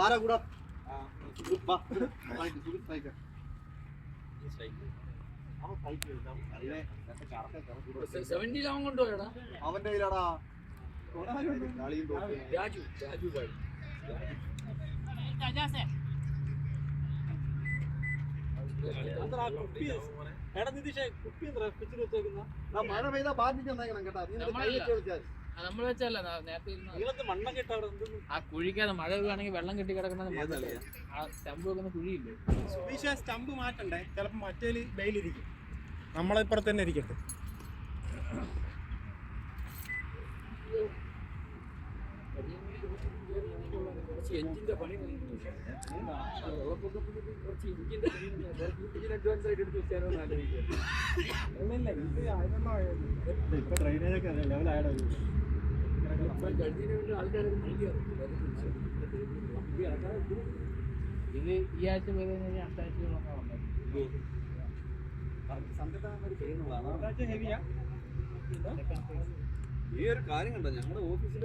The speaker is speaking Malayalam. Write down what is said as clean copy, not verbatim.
ആരാ കൂടാ അവന്റെ കയ്യിലാടാ രാജു ഭായി മഴ പെയ്താ ബാധിച്ചെന്നേക്കണം കേട്ടാ. നമ്മൾ വെച്ചല്ല നേരത്തെ മണ്ണൊക്കെ ആ കുഴിക്കാതെ മഴ വീണെങ്കിൽ വെള്ളം കെട്ടി കിടക്കുന്നത് ആ സ്റ്റമ്പ് വെക്കുന്ന കുഴിയില്ലേ. സുബീഷ സ്റ്റമ്പ് മാറ്റണ്ടേ, ചിലപ്പോ മറ്റേ ബെയിലിരിക്കും, നമ്മളിപ്പുറത്ത് തന്നെ ഇരിക്കട്ടെ. എഞ്ചിന്റെ പണി കുറച്ച് എഞ്ചിന്റെ പണി അഡ്വാൻസ് ആയിട്ട് എടുത്ത് വെച്ചാലോ ഇത് ഈ ആഴ്ച പോയത് കഴിഞ്ഞാൽ അടുത്ത ആഴ്ചകളൊക്കെ വന്നത്. ഈ ഒരു കാര്യം കണ്ടോ ഞങ്ങളുടെ ഓഫീസിൽ